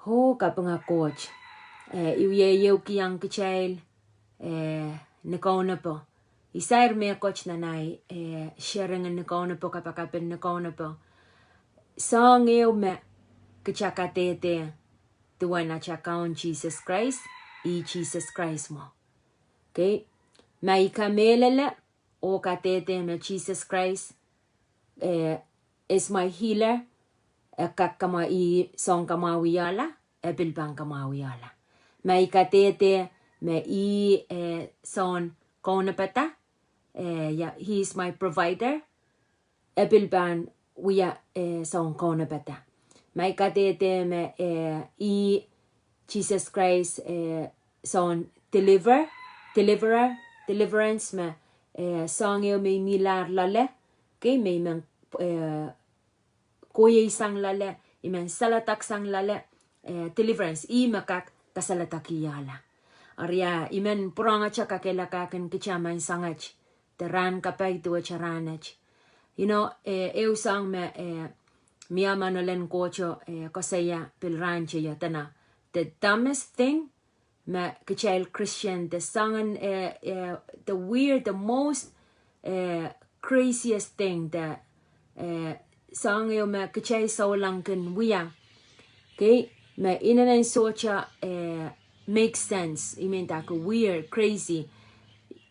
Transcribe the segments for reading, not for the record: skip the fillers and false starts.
ho kapanga coach iu ki yang kichail nikona po isair me coach nanay sharing nikona po kapakapin nikona po Soang me kichakatete tuwana chakaon Jesus Christ Jesus Christ mo okay mai kamelele o katete me Jesus Christ is my healer kakama song kamawiyala bilbang kamawiyala mai katete me son konapata he is my provider bilban wiya son konapata mai katete me Jesus Christ son deliverance me song me milar lale okay me man koye sang lale imen salatak sang lale deliverance makak kasalatakiyala arya imen puranga chaka kelakaken kichaman sangach teran kapay tuwa charanach eu sang me miamanolen kocho kosaya pilranche yatana the dumbest thing me kichail Christian the sangan the most craziest thing the sang yo me kichai Souleng wiya okay me inanen socha makes sense I mean that weird crazy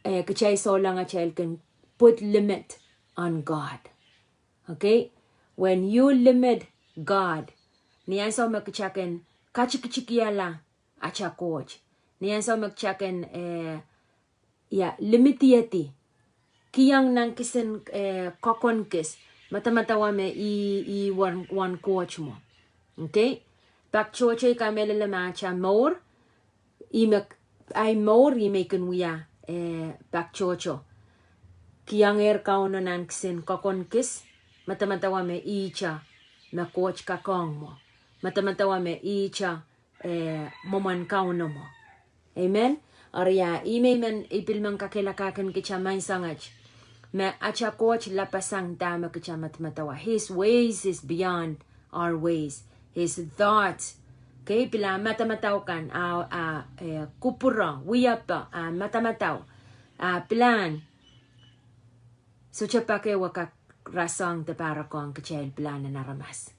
kichai Souleng can put limit on God okay when you limit God niyan so me kichaken kachikichikiala acha coach niyan so me kichaken limitiati kiyang nang kisen kokon kis mata me one coach mo okay pak choche kamelele macha more I meken wiya pak chocho kiyang kauno nang kisen kokon kis mata me icha me coach kakong mo mata me icha moman kauno mo amen arya men ipilman kakelakaken kichamay sangach me acha coach lapasang tama kichamat matawa his ways is beyond our ways his thoughts okay pila matamataw kan kupura wiyapa matamataw plan so chapake wakak rasang te para ko ang kichail plan na naramas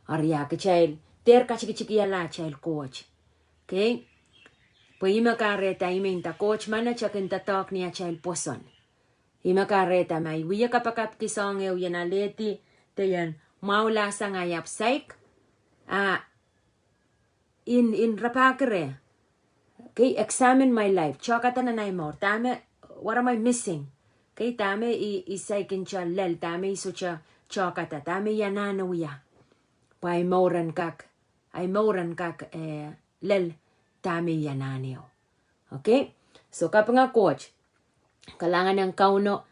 arya kichail ter kachikiyala chail coach okay Pwima kareta iminta coach mana chakin tatok niya chail poson. Ima kareta may wiya kapakap kisong ew yan aleti tayan maula sa ngayap saik in rapakere. Okay, examine my life. Chokata na naimor. Tame, what am I missing? Okay, tame isaikin cha lel. Tame iso cha chokata. Tame yanana wiya. Pa ay mauran kak lel. Tami yananyo. Okay? So kapag coach, kalangan ng kauno,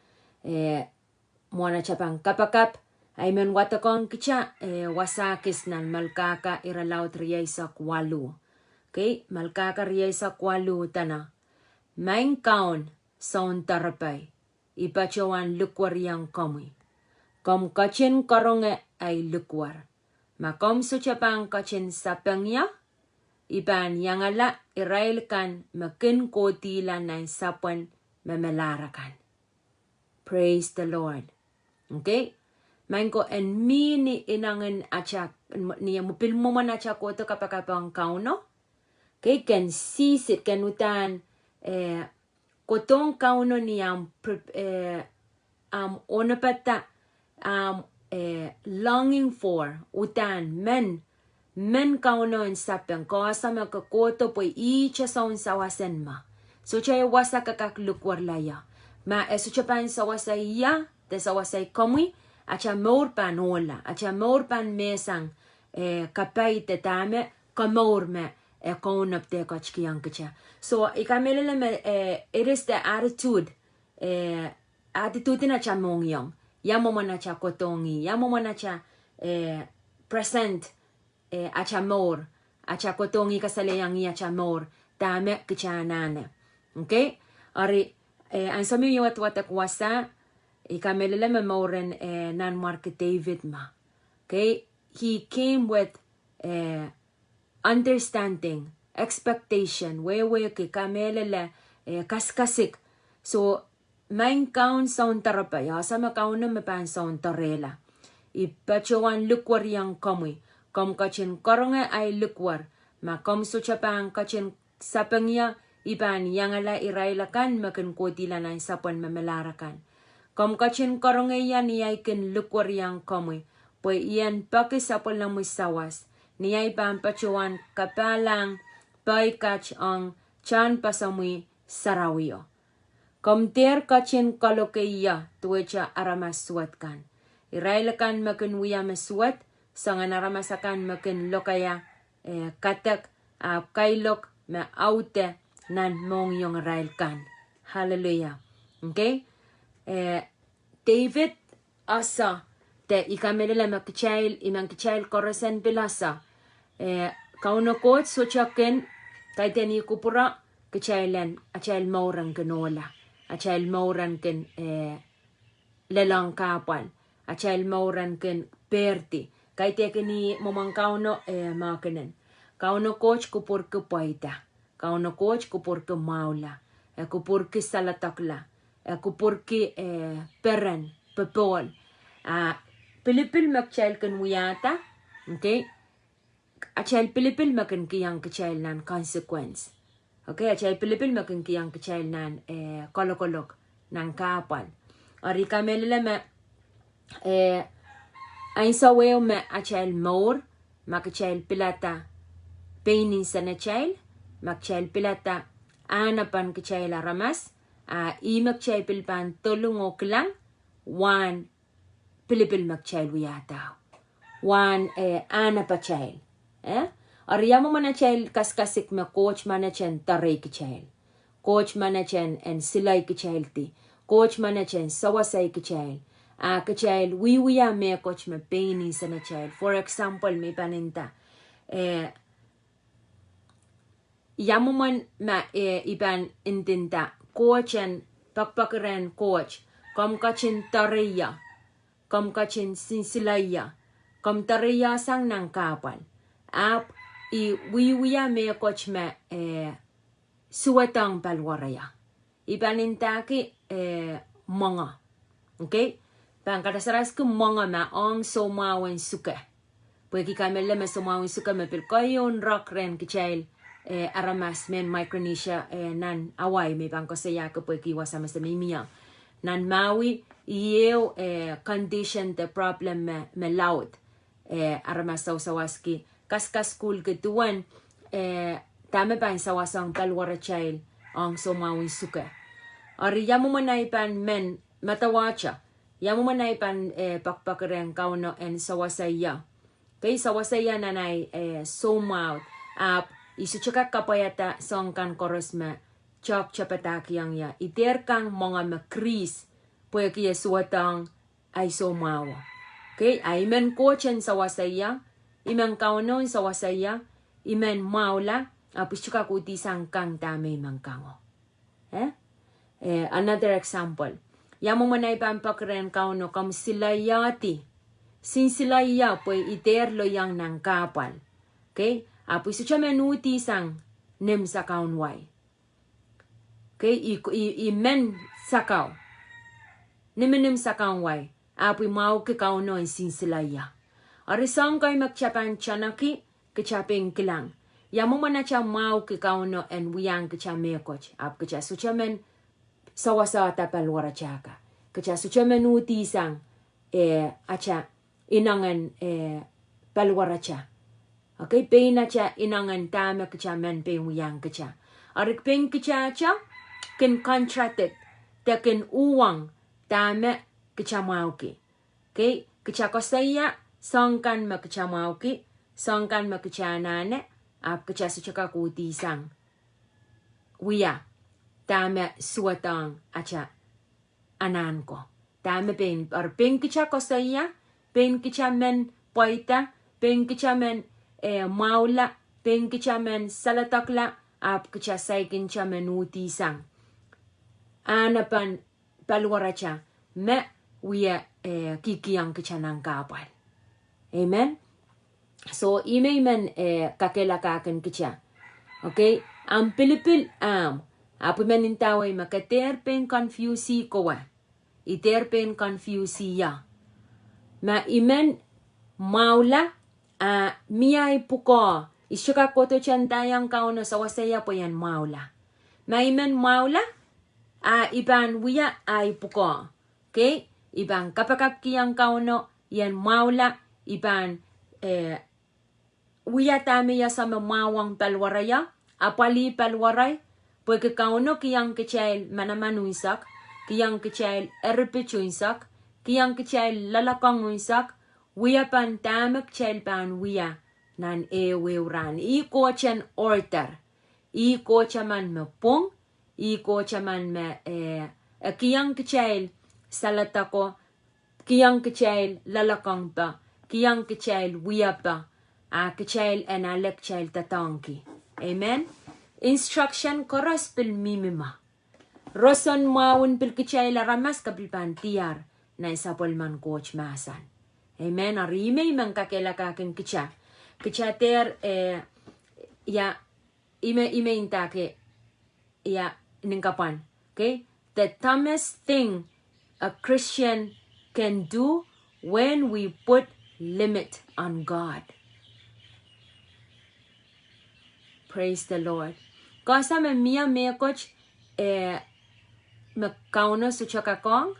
muna chapang kapakap, ay men watakong kicha, wasakis nan malkaka iralaw triyay sa kwalu. Okay? Malkaka riyay sa kwalu tana. Main kaun saun tarapay, ipachawan lukwar yang kami. Kom kachin karonge ay lukwar. Makom so chapang kachin sapangya, Iban yang ala Israel kan makin kotila na sapan memelarakan. Praise the Lord. Okay? Main ko en mini inangan achak niya mupil mo man achak ko to kapakapang kauno. Okay? Kan sisit kan utan kotong kauno niyang onapata longing for utan men kauno en sapeng ko asama ka koto po icha saun sawasen ma so chay wasa kakak lukwar laya ma eso chapan sawasay ya te sawasay komui acha mor pan hola acha mor pan mesang kapay te tame kamor me kaunap te kachkiyang kicha so ikamelele me it is the attitude na cha mongyong yamo mana cha kotongi yamo mana cha present acha mor acha kotongi kasalayang acha mor tame kichanane okay ari ang sami yung watak wasa ikamelele me moren nan Mark David ma okay he came with understanding, expectation, wewe ki kamelele kaskasik. So, main kaun saun tarapa ya sama kaun na mapan saun tarela. Ipachawan lukwar yang kamui. Kom kachin koronga ay lukwar. Ma kom suchapang kachin sapangya ipan yangala irailakan makin kotila na sapan mamelarakan. Kom kachin koronga yan iyaikin lukwar yang kamui. Pwe iyan pakisapal na musawas. Niyay pampachuan kapalang paikach ang chan pasamui sarawiyo. Komter kachin kalokeiya tuwecha aramaswatkan. Irailakan makin wiya maswat, sangan aramasakan makin lokaya katak kailok ma aute nan mong yung railkan. Hallelujah. Okay? David asa te ikamelele makichail imang kichail korosen bilasa. Kauno kot sochaken kaiteni kupura kichailen achail mauran kenola. Achail mauran ken lelang kapal. Achail mauran ken perti. Kaite keni momang kauno makenen. Kauno coach kupur ke paita. Kauno coach kupur ke maula. Kupur ke salatakla. Kupur ke peren, pepol. Pilipil makchail ken wiyata. Okay? Achail pilipil makan kiyang kichail nan consequence. Okay, achail pilipil makan kiyang kichail nan kolokolok nan kapal. Ari kamelele me ay sawew me achail maur makachail pilata peinin sana chail makchail pilata anapan kichail aramas i makchail pilpan tulungok lang wan pilipil makchail wiyata wan anapachail Ariyamo mana chail kaskasik me coach mana chen taray ki chail. Coach mana chen en silay ki chail ti. Coach mana chen sawasay ki chail. Ki chail wiwiya me coach me paini sa na chail. For example, may paninta. Yamo man ma ipan intinta. Coach en pakpakiren coach. Kom kachin taraya. Kom kachin sinsilaya. Kom taraya sang nang kapal. I wiwiya me coach me suwatang palwaraya. Ipanintaki mga. Okay? Pangkadasaras ko mga ma ang somawan suka. Pwede kami lema somawan suka me pilkoyon rock ren kichail aramas men Micronesia nan away me pangkosaya ko pwede kiwasama sa mimiya. Nan mawi iyo condition the problem me loud aramas sawaski. Kaskas school ketuan tame pan sawasang palwara child ang somawin suka. Ari yamu manaipan men matawacha. Yamu manaipan pakpakereng kauno en sawasaya. Kay sawasaya nanay somaw isuchaka kapayata songkan korosma chok chapatak yang ya. Iter kang mga makris puya kiya suwatang ay somaw. Okay, ay men kochen sawasaya. Iman kaunon sa wasaya, iman maula, apusyuka kuti sangkang tame mangkango. Another example. Yamo manay pampakren kauno kam silayati. Sin silaya po'y iterlo yang nang kapal. Okay? Apusyuka menuti sang nem sa kaunway. Okay? Imen sakaw. Nemenem sa kaunway. Apuy mau ke kauno en sin silaya. Arisang kay magchapan chanaki, kachaping kilang. Yamu mana cha mau kikauno en wiyang kachamekoch. Ap kacha suchamen sawasa tapalwara chaka. Kacha suchamen utisang acha inangan palwara cha. Okay, pena cha inangan tama kachamen pe wiyang kacha. Arik peng kacha cha kin contracted takin uwang tama kachamauki. Okay, kacha kosaya songkan makachamauki, songkan makachanane, ap kachasuchaka kutisang. Wiya, tame suwatang acha anan ko. Tame pen, or pen kachakosaya, pen kachamen poita, pen kachamen maula, pen kachamen salatakla, ap kachasaikin chamen utisang. Anapan palwaracha, me wiya kikiyang kachanang kapal. Amen? So Emen kakela kaken kicha. Okay? Ang pilipil apumenintaway makaterpen confusi kowa. Iterpen confusi ya. Ma Emen maula miyay puko. Isyuka koto chantayang kauno sa wasaya po yan maula. Ma Emen maula iban wiya ay puko. Okay? Iban kapakap kiyang kauno yan maula iban wiya tamiya sa mamawang palwaraya. Apali palwaray. Porque kauno kiyang kichail manamanuisak. Kiyang kichail erpichuinsak. Kiyang kichail lalakanguisak. Wiya pan tamak chail pan wiya nan eweuran. I kochen order. I kochaman me pong. I kochaman me kiyang kichail salatako. Kiyang kichail lalakang pa. Kiyang kichail wiya pa. Kichail enalek chail tatanki. Amen. Instruction koras pil mimima. Roson mawun pil kichail ramas kapilpan tiar na isapol man coach masan. Amen. Arimay man kakela kakin kicha. Kicha ter ya ime intake ya ningkapan. Okay? The dumbest thing a Christian can do when we put limit on God. Praise the Lord. Kasa me mia me coach me kauno su chakakong.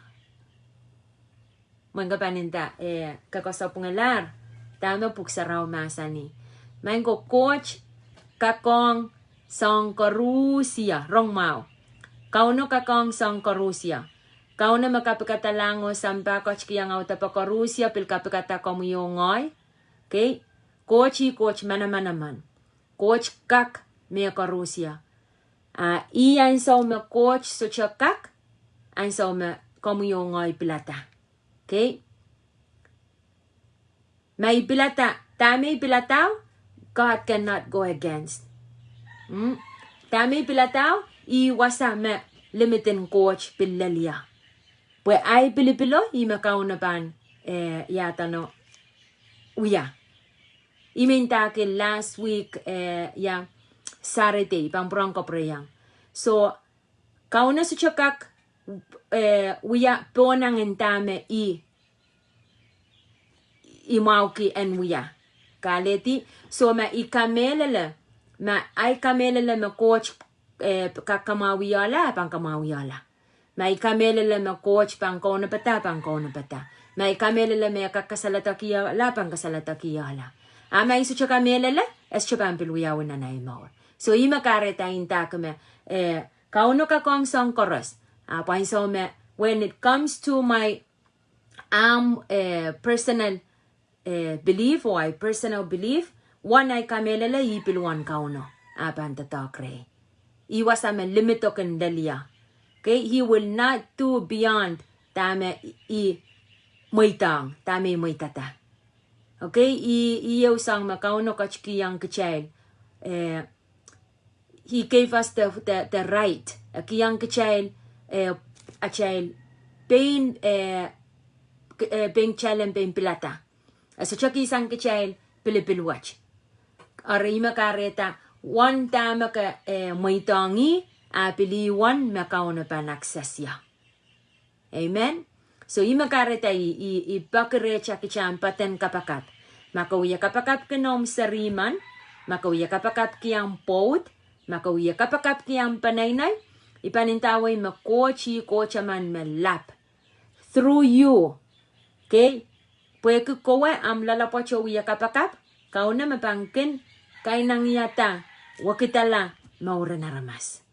Mga paninta kakosa pungalar. Tama puksaraw masani. Mango coach kakong sang karusia rong mau. Kauno kakong sang karusia. Kauno makapikatalango sampa coach kiyang auta pa karusia pil kapikata komuyongoy. Okay? Coach man. Coach kak me karusia. Iyan sa me coach so kak. An sa me komuyongoy pilata. Okay? May pilata. Tami pilataw, God cannot go against. Tami pilataw, iwasa me limitin coach pilalia. Pwe ay pilipilo, imakaw na pan yata no uya. Imintake last week Saturday, pamprong ko preyang. So, kauna sa chakak uya ponang entame imauki en uya. Kaleti, so ma ikamelele, ma coach kakamawiyala, pangkamawiyala. Ma ikamelele ma coach pangkona pata. Ma ikamelele me kakasalatakiya, pangkasalatakiya. Ama isu chakamelele, es chapampiluyawan na naimawar. So ima kareta intakame, kauno kakong song chorus. So me, when it comes to my personal belief or personal belief, one ay kamelele ipilwan kauno. Tatakre. Iwasame limito kendalia. Okay, he will not do beyond tame moitang, tame moitata. Okay, iyaw sang makauno kachkiyang kachel. He gave us the right. Kiyang kachel a child pain chal and pain pilata. So chaki sang kachel pilipilwatch. Arima kareta one time ka moitangi apili one makauno panaksasya. Amen. So ima kareta i bakere chakichan paten kapakat. Makauya kapakat kenom sariman, makauya kapakat kiyang pot, makauya kapakat kiyang panaynay, ipanintaway kochaman lap. Through you. Okay? Pwede kowe am lalapocho uya kapakat, kauna mapangkin, kay nang yata, wakitala, maura naramas.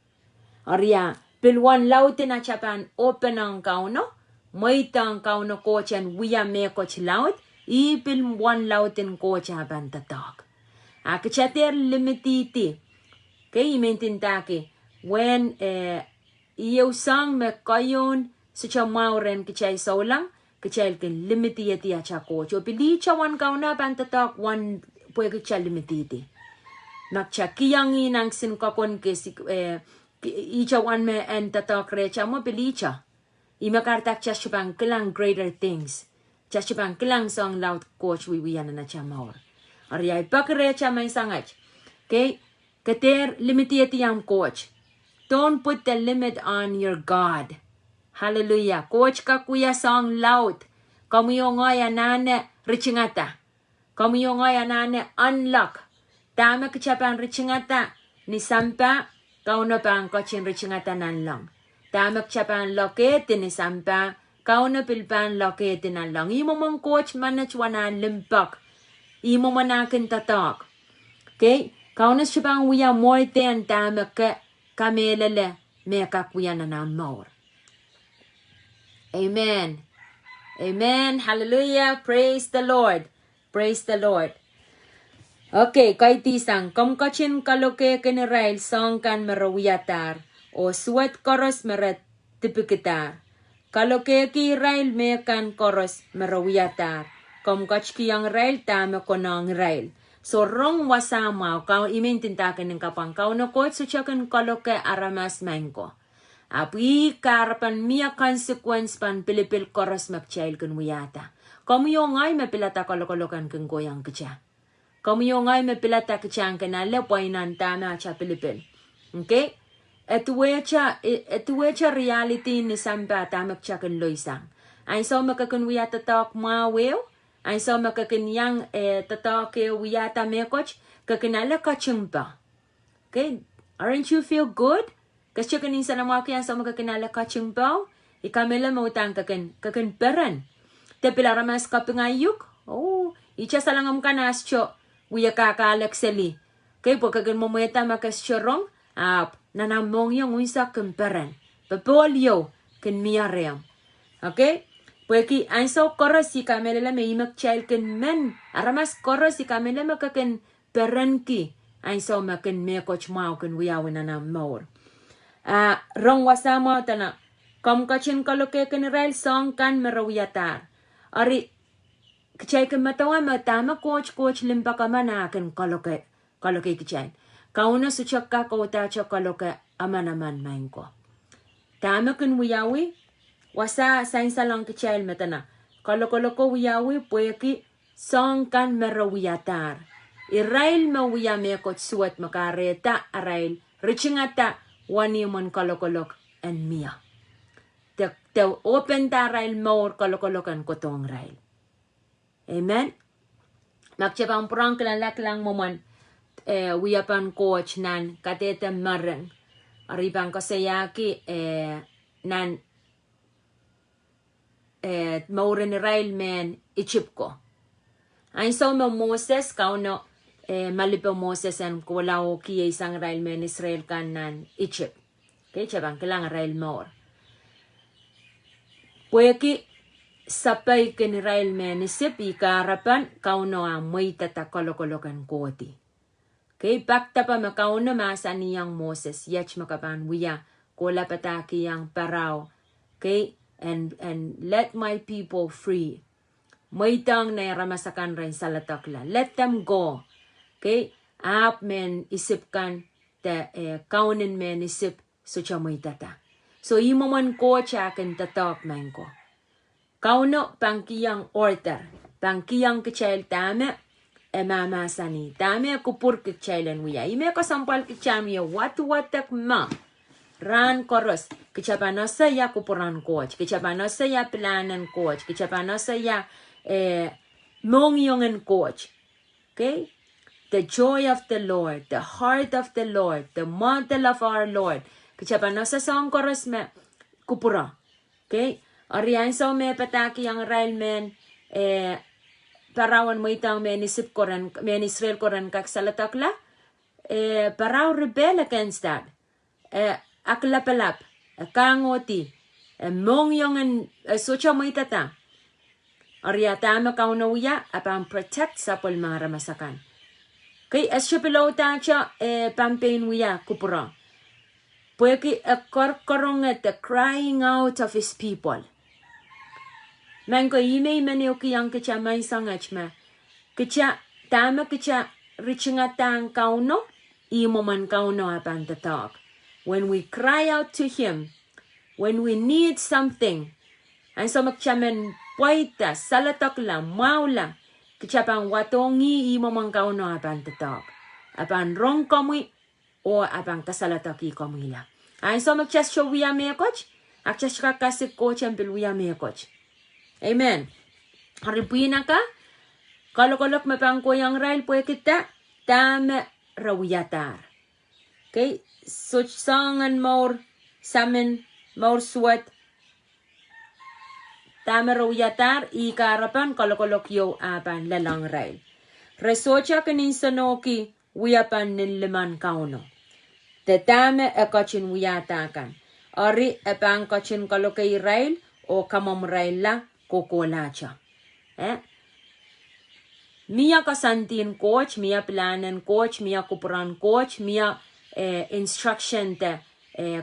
Arya, pilwan lautin na chapan open ang kauno, moitang kauno kochan wiya me coach laut, ipil one lautin kocha ban tatak. Akachater limititi. Okay, imintintake. When iyo sang me kayon sa chamauren kichay Souleng, kichay kin limititi at cha coach. O pili cha one kauna ban tatak, one pwede cha limititi. Nakchakiyang inang sinkakon kisi icha one me and tatak recha mo pili cha. Imakartak chashupang kilang greater things. Chashupang kilang song loud coach wiwiyan na chamor. Ari ay pakrecha may sangach. Okay? Kater limitati ang coach. Don't put the limit on your God. Hallelujah. Coach ka kuya song loud. Kamu yung ay anane richingata. Kamu yung ay anane unlock. Tama kachapan richingata. Ni sampa kauno pa ang kochin richingata nan lang. Tama kachapan lokete ni sampa kauno pilpan lokete nan lang. Imo mong coach manach wana limpak. Imo manakin tatak. Okay? Kauno siya uya moite ang tama ka kamelele me kakuya na namor. Amen. Amen. Hallelujah. Praise the Lord. Praise the Lord. Okay, kay tisang kamkachin kaloke kenerail song kan merawiyatar o suat koros meret tipikitar. Kaloke ki rail me kan koros merawiyatar. Kamkach ki yang rail tama konang rail. So rong wasama kau imintintakan ng kapang kau no kot suchakan kaloke aramas mangko. Api karapan mia consequence pan pilipil koros magchail kun wiyata. Kamu yung ay mapilata kalokolokan kun goyang kecha. Kamu yung ay mapilata kechang kanala poinan tama cha pilipil. Okay? Etuwecha reality ni sampa tamak cha kun loisang. Ay so makakun wiyata talk mawew. Ay so makakanyang tatalk wiyata mekoch kakanala kachumpa. Okay? Aren't you feel good? Kasi kanin sa namaki ang sa makakanala kachumpa. Ikamela mo utang kakan peran. Te pilaramas kapingayuk. Oh, icha salangam kanascho. Uya kakalakseli. Kaya po kagan mo mueta makasyarong. Nanamong yung unsa kemparan. Papolyo kan miyarem. Okay? Pweki anso koros si kamela may imak child kan men. Aramas koros si kamela makakan peran ki. Anso makan mekoch mau kan uyawin na namor. Rong wasama tana. Kamkachin kaloke kan rail song kan merawiyatar. Ari kachay kan matawa matama coach limpa ka manakan kaloke kachay. Kauna suchak ka kauta cha kaloke amanaman main ko. Tama kan wiyawi wasa sainsa lang kachay matana. Kaloko wiyawi pweki song kan merawiyatar. Irail mawiya mekot suat makareta arail richingata wani mon kalokolok and mia. Te open ta rail more kalokolokan kotong rail. Amen. Magchabang prang lang momon wiyapan coach nan katete marang. Aribang kasayaki nan mauren rail men ichip ko. Ay so mo Moses kauno malipo Moses an kulao ki isang rail men Israel kan nan ichip. Okay, chabang kailang rail more. Pweki sapay ken rail men isip ikarapan kauno ang may tatakolokan koti. Okay, bakta pa makauno masa niyang Moses yach makapan wiya kola pataki yang parao. Okay, and let my people free. May tang na ramasakan rin sa latakla. Let them go. Okay, ap men isip kan te kaunin men isip so cha may tata. So imo man ko chaken tatak man ko. Kauno pangkiyang order. Pangkiyang kichail tame mama sani. Tame kupur kichailan wiya. Ime ko sampal kichamiya watak ma. Ran koros. Kichapanasa ya kupuran coach. Kichapanasa ya planan coach. Kichapanasa ya mongyongan coach. Okay? The joy of the Lord. The heart of the Lord. The model of our Lord. Kichapanasa song koros me kupura. Okay? Oriyan so me pataki ang rail men parawan mo itang menisip koran men Israel koran kak salatakla paraw rebel against that aklapalap kangoti mongyong socha mo itata Oriata ma kaunawiya apang protect sa pol mga ramasakan kay asya pilota cha pampain wiya kupura Pweki korkorong at the crying out of his people. Manko ime maneo kiyang kicha may sangach ma. Kicha tama kicha richingatang kauno imo man kauno apan tatak. When we cry out to him, when we need something, and so magchamen puwaita, salatak lang, maula, Kichapan watongi imo mangkauno apan tetok. Apan rong kamui o apan kasalataki kamila. Ay so magchas show wiya me coach. Akchas kakasik coach ang pilwiya me coach. Amen. Haripina ka. Kalau mapangko yang rail po kita. Tama rawiyatar. Okay. So sangan more samin more suat. Tama rawiyatar. Ikarapan kalau yo apan lalang rail. Resocha kanin sanoki wiyapan niliman kauno. Tetame ekachin wiyatakan. Ari epang kachin kalokay rail o kamam rail la kokolacha. Mia kasantin coach, mia planen coach, mia kupuran coach, mia instruction te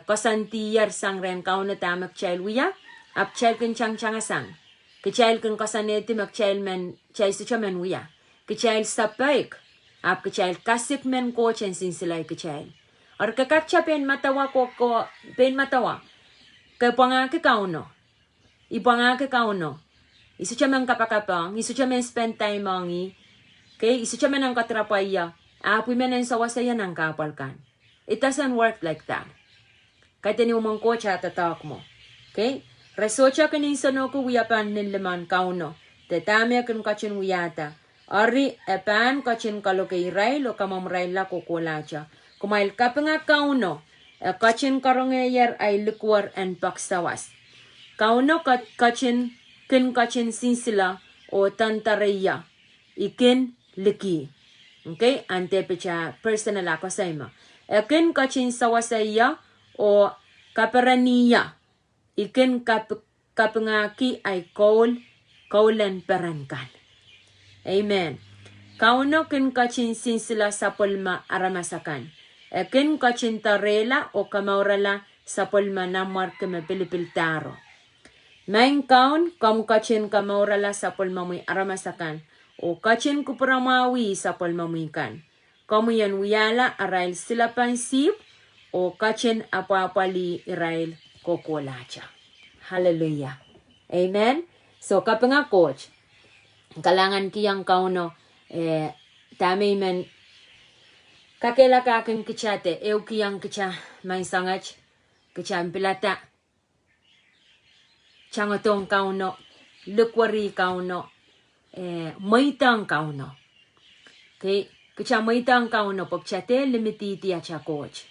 kasantiyar sang ren kauna tamak chail wiya. Ap chail kin chang changasang. Kichail kin kasaneti mak chail men chail sucha men wiya. Kichail sapaik. Ap kichail kasik men coach en sinsilay kichail. Or kakakcha pen matawa ko pen matawa. Kapanga ke kauno. Ipanga ke kauno. Isu chaman kapakapang, isu chaman spend time mangi. Okay, isu chaman ang katrapaya. Apoy men ang sawasaya ng kapalkan. It doesn't work like that. Kahit ni umang coach at tatak mo. Okay? Resocha kanin sanoku wiyapan niliman kauno. Tetame kan kachin wiyata. Ari epan kachin kalokay rail o kamam rail la kukulacha. Kumail kapanga kauno, kachin karongayer ay likwar and paksawas. Kauno kachin sinsila o tantareya. Ikin liki. Okay? Ante pecha personal ako sa ima. Ikin kachin sawasaya o kaperaniya. Ikin kapangaki ay kaulan perankan. Amen. Kauno kin kachin sinsila sa pulma aramasakan. Ekin kachintarela o kamaurala sa pulma namar keme pilipiltaro. Main kaun kam kachin kamaurala sa pulma muy aramasakan o kachin kupramawi sa pulma muy kan. Kamu yan wiyala arail sila pansip o kachin apapali irail kokolacha. Hallelujah. Amen. So kapanga coach, kalangan kiyang kauno tami men kakela kaken kichate eukiyang kicha may sangach kicha pilata changotong kauno lukwari kauno maitang kauno okay kicha maitang kauno pagchate limititi acha coach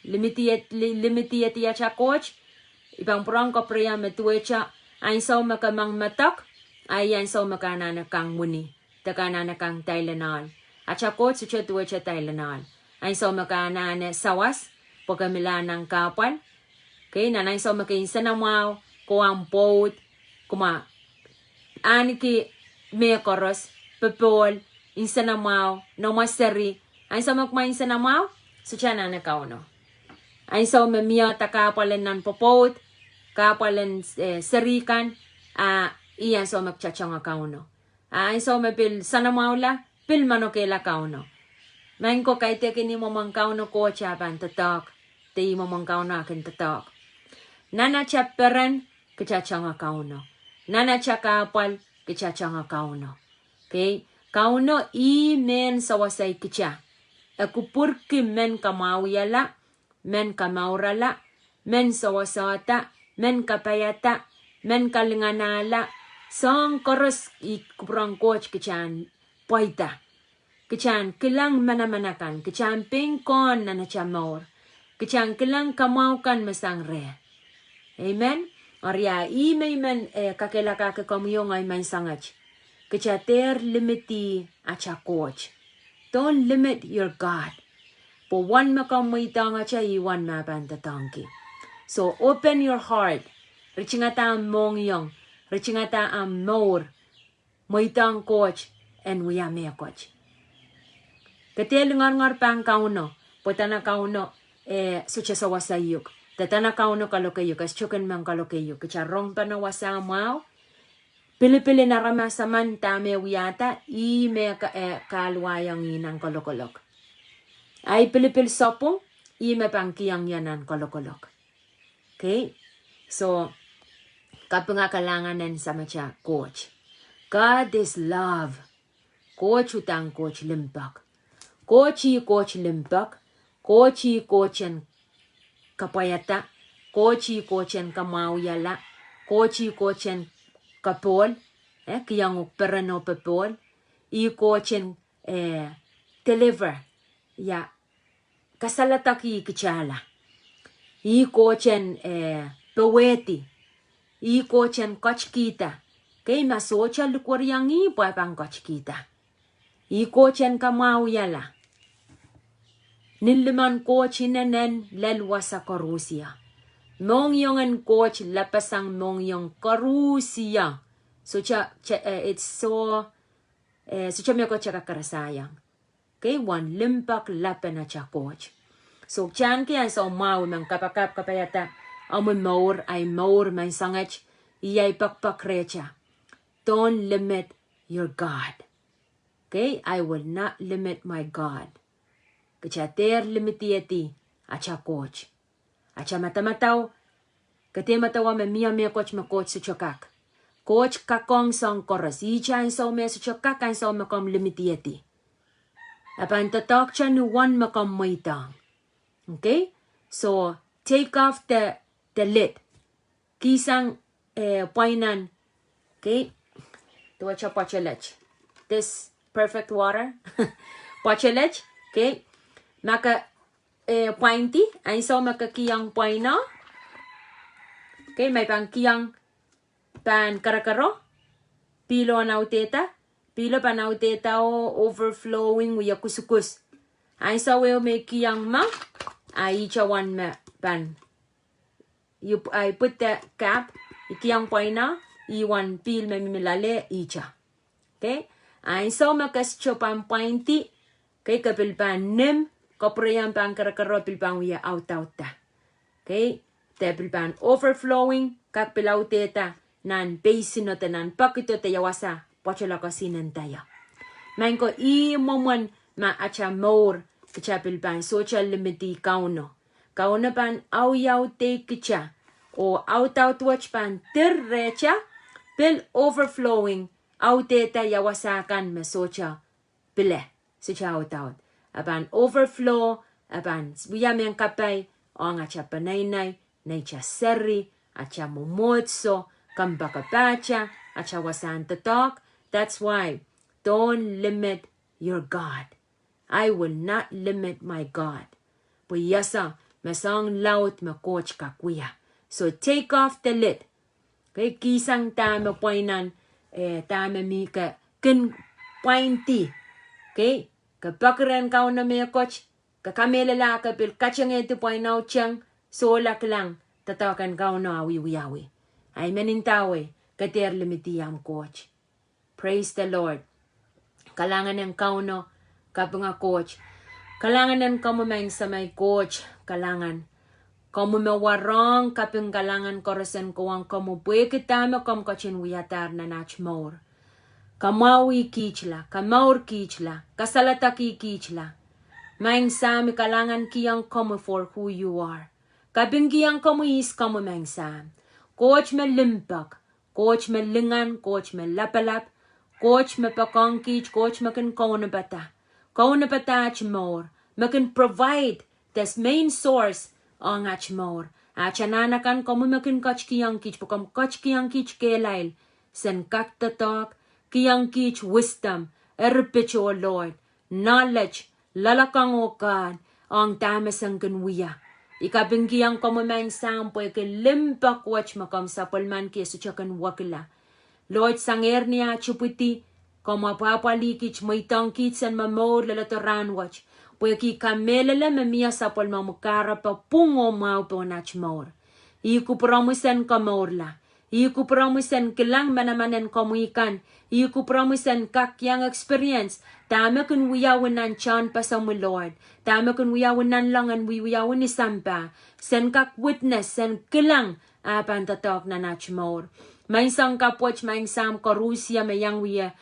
limititi acha coach ibang prang ko priya metuecha ay saw makamang matak ay yan saw makanana kang muni takanana kang Tylenol. Acha coach sucha tuwecha Tylenol. Ay so makanana sawas pagkamila ng kapal. Okay, nanay so makainsa na mau kuang pot kuma aniki mekoros pepol insa na mau no maseri. Ay so makmainsa na mau sucha na kauno. Ay so mamia takapalan ng popot kapalan serikan iyan so magchachang kauno. Ay so mapil sana maula pil manokela kauno. Main ko kay te kini mo mang kauno ko chapan tatak. Te mo mang kauno akin tatak. Nana chaperan kachachanga kauno. Nana chakapal kachachanga kauno. Okay? Kauno i men sawasay kicha. Aku purki men kamawiyala, men kamaurala, men sawasata, men kapayata, men kalinganala. Song koros i kuprang coach kichan poita. Kichan kilang manamanakan. Kichan pingkon na nachamor. Kichan kilang kamaukan masangre. Amen? Arya i may man kakela kakakamuyong ay man sangach. Kichater limiti acha coach. Don't limit your God. Po one makamuitang acha iwan mapantatangki. So open your heart. Richingata mong yung. Richingata am more moitang coach and wiyame coach. Katel ngar pang kauno potana kauno sucha sa wasayuk. Tatana kauno kalokayuk as chukan mang kalokayuk. Kacharong pa na wasa mau. Pili-pili na ramasaman tame wiyata i me kalwayang inang kalokolok. Ay pili-pili sopong i me pang kiyang yanan kalokolok. Okay? So kapangakalanganan sa matya coach. God is love. Coach utang coach limpak. Coach limpak. Coachen kapayata. Coachen kamauyala. Coachen kapol. Kiyang perano pepol. Coachen deliver. Ya. Kasalataki kichala. Coachen peweti. Coachen kochkita. Kay masocha lukwaryangi pang kochkita. Coachen kamauyala. Niliman coach inanen lalwasa karusia. Mong yung coach lapasang mong yung karusia. So it's so may ko tsaka karasayang. Okay, one limpak lapan na cha coach. So chan kaya sa umaw mang kapakap kapayata. Amun maur ay maur may sangach. Iyay pakpakrecha. Don't limit your God. Okay, I will not limit my God. Kachater limitieti acha coach. Acha matamataw. Kate matawa me coach su chokak. Coach kakong sang koras. Icha so me su chokak ang so makom limitieti. Apan tatok cha nuwan makom maitang. Okay? So take off the lid. Kisang poinan. Okay? Tuwa cha pachalech. This perfect water. Pachalech. Okay? Maka pointy. Ay so makakiyang poina. Okay? May pang kiyang pan karakaro. Pilo anauteta. Pilo panauteta o overflowing wiya kusukus. Ay so may kiyang ma. Ay icha one ma pan. I put the cap. Ikiyang poina. Iwan pil may milale icha. Okay? Ay so makascho pan pointy. Okay? Kapil pan nim. Koprayang pang karakaro pilpang wiya out ta. Okay? Tepil pan overflowing. Kakpilaw teta. Nan basin no tanan pakito te yawasa. Pachala kasinan taya. Main ko momon ma acha more. Kachapil pan social limiti kauno. Kauno pan au yaw te kicha. O out watch pan tirrecha. Pil overflowing. Au teta yawasakan masocha. Pile. Sicha out. Apan overflow, apan buyameng kapay, o ang acha panaynay, na icha seri, acha momotso, kambakapacha, acha wasan tatok. That's why, don't limit your God. I will not limit my God. Puyasa, masang laut makoch kakuya. So take off the lid. Okay, kisang tama poinan, tama mi ka, kin pointy. Okay, kapakaran ka na may coach, kakamelala ka pil kachang ito po ay nauchang, solak lang, tatawakan ka na awi-wiyawi. Ay manintawe, kater limitiyam coach. Praise the Lord. Kalangan ng kauno, kapanga coach. Kalangan ng kamumeng sa may coach, kalangan. Kamumawarang kaping kalangan korasan ko ang kamupwe kitama kam kachin wiyatar na nachmore. Kamawi kichla, kamaur kichla, kasalataki kichla. Maing sami kalangan kiyang come for who you are. Kabing kiyang kamu is kamu maing sam. Coach me limpak, coach me lingan, coach me lapalap, coach me pakong kich, coach me kan kaunabata. Kaunabata achmore, me can provide this main source ang achmore. Achananakan kamu me kan kach kiyang kich, pakam kach kiyang kich kelail, sen kaktatok, kiyang kich wisdom, erpich o Lord, knowledge, lalakang o God, ang tamas ang kanwiya. Ikabing kiyang kamamang sampo, ikilimpak watch makam sa palman kiya suchakan wakila. Lord, sanger niya chuputi, kamapapalikich, may tangkit san mamor lalatoran watch, pweki kamelala mamiya sa palmang mukara pa pungo mau po nachmor. Ikupramusan kamorla. Ikupramusan kilang manamanan kamuikan. Ikupramusan kakyang experience. Tama kun wiyawan nan chan pa sa mo Lord. Tama kun wiyawan nan langan wiyawan ni Sampa. Sen kak witness, sen kilang apan tatok na nachmor. May isang kapwach, may isang karusya, may yang wiya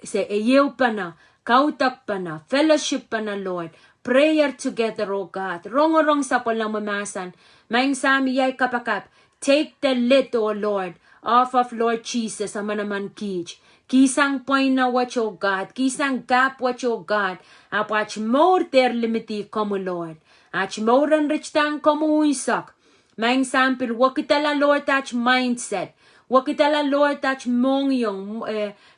se eyew pa na, kautak pa na, fellowship pa na Lord. Prayer together, O God. Rong-rong sa palang mamasan. May isang iyay kapakap. Take the lid, O Lord, off of Lord Jesus, ang manaman kich. Kisang point na watch, oh God. Kisang gap watch, oh God. Apach more ter limiti como Lord. Ach more and rich tang como uisak. Maing sample, wakitala Lord touch mindset. Wakitala Lord touch mongyong.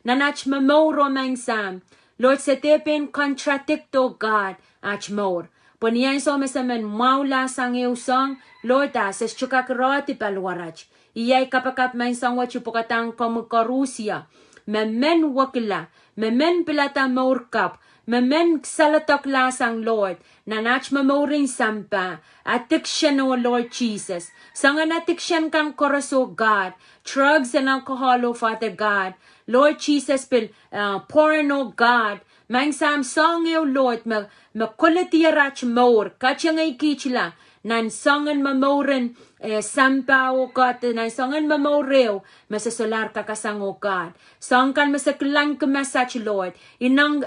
Nanach mamoro maing sam. Lord setepen contradict, oh God. Ach more. Poniyan so mesamen maula sang eusang. Lord ses chukakrati palwarach. Iyay kapakap maing sang wachupukatang como karusia. Memen wakila, memen pilata maurkap, memen salatok lasang Lord, nanach mamoring sampa, addiction, O Lord Jesus. Sangan addiction kan koraso God, drugs and alcohol, O Father God. Lord Jesus, porn, O God. Mang sam song, O Lord, makulitiyarach maur, kachang ay kichla, nan songan mamoren, sampa, O God, nan songan mamoreo, masasolar kakasang, O God. Song kan masaklang message, Lord. Inang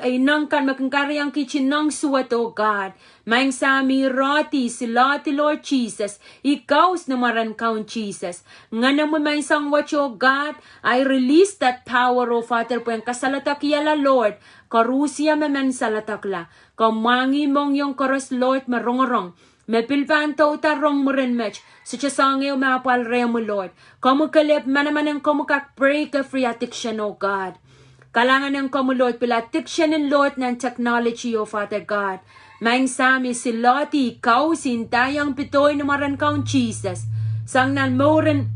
kan makangkaryang kichinang suwat, O God. Mang sami roti silati, Lord Jesus. Ikaws namaran kaun Jesus. Nga mo may sang watch, O God. I release that power, O Father, po yung kasalatak yala, Lord. Karusia memen salatakla. Kamangi mong yung koros, Lord, marongorong. Mepilpan to tarong mo rin mech. Such a song yung mapal remo, Lord. Kamu kalip manaman ang kamu kak break a free addiction, O God. Kalangan ng kamu, Lord, pila addiction and Lord ng technology, O Father God. Maing sami si Loti, ikaw, sintayang pitoy numaran kaun Jesus. Sang nan maurin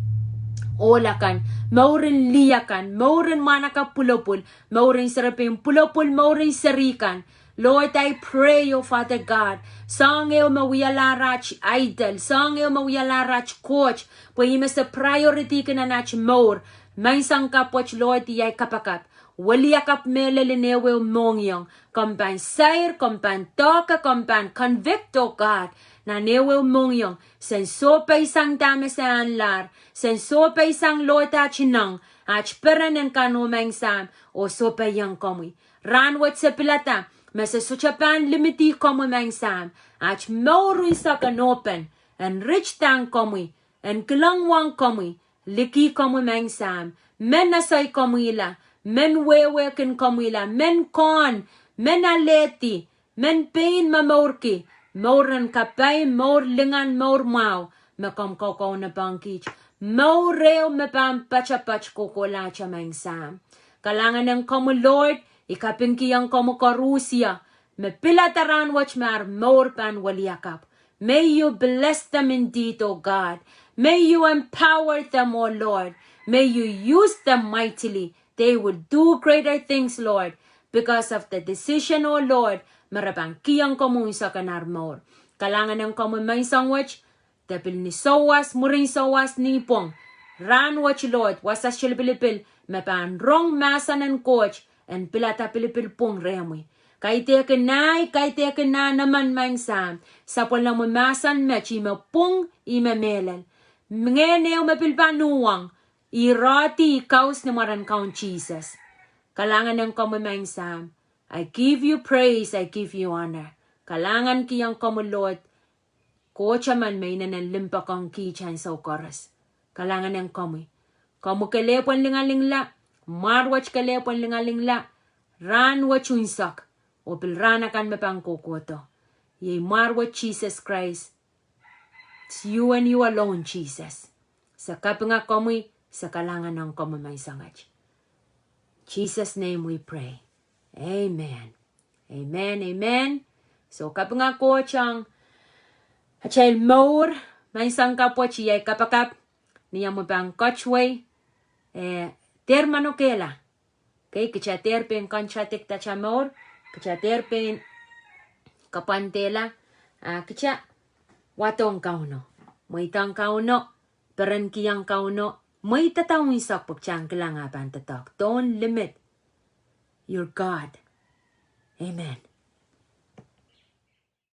olakan, maurin liyakan, maurin manaka pulopul, maurin sarapin pulopul, maurin sarikan. Lord, I pray, O Father God, sang eo mawiyalarach idol, sang eo mawiyalarach coach, pwede sa priority ka na nach more, may sang kapwach, Lord, iyay kapakap, waliyakap melelinewe mongyong, kompan sair, kompan toka, kompan convict, O God, na newe mongyong, sen sopa isang dame sa anlar, sen sopa isang Lord achinang, ach peranen kanumeng sam, o sopa yang komi, ranwat sa pilata, Masa suchapan limiti komu mang sam, ach mauru isa kan open, and rich tang komu, and kilangwang komu, liki komu mang sam, men nasay komu ila, men wewe kin komu ila, men kon, men aleti, men pain mamorki, moran kapay, mor lingan, mor mau, makom koko na bangkich, mau reo me pam pachapach koko lacha mang sam. Kalangan ng komu Lord, ikapingkiyang komu karusia, me pilataran wach mar more pan waliakap. May you bless them indeed, O God. May you empower them, O Lord. May you use them mightily. They will do greater things, Lord, because of the decision, O Lord, marabangkiyang komu sa kanar more. Kalangan ng komu may isang wach, tapil ni sowas, muring sowas ni pong. Ran wach, Lord, wasas shilipilipil, mepan rong masan and coach, and pilata pilipil pong remoy. Kaite ke na naman mang sam. Sapol na mo masan mech ima pong ima melel. Ngene mapilpanuwang. Irati ikaws na maran kaun Jesus. Kalangan ng komo mang sam. I give you praise, I give you honor. Kalangan kiyang komo Lord. Kocha man may nananlimpa kong kichan sa okoras. Kalangan ng komo. Komo kalepon lingalingla. Marwach kalepon lingalingla. Ran wachunsak. O pilrana kan mapang kukoto. Ye marwach Jesus Christ. It's you and you alone, Jesus. Sa kapinga komoy, sa kalangan ng komo may sangach. Jesus' name we pray. Amen. Amen, amen. So kapinga ko chang achayl maur, may sangka po chiyay kapakap, niya mo bang coachway, termano kela. Okay, kaya terpen kontratik ta chamor, kaya terpen kapantela, kaya watong kauno. May tang kauno, peran kiyang kauno, may tatawang isak pagchang kailangan tatak. Don't limit your God. Amen.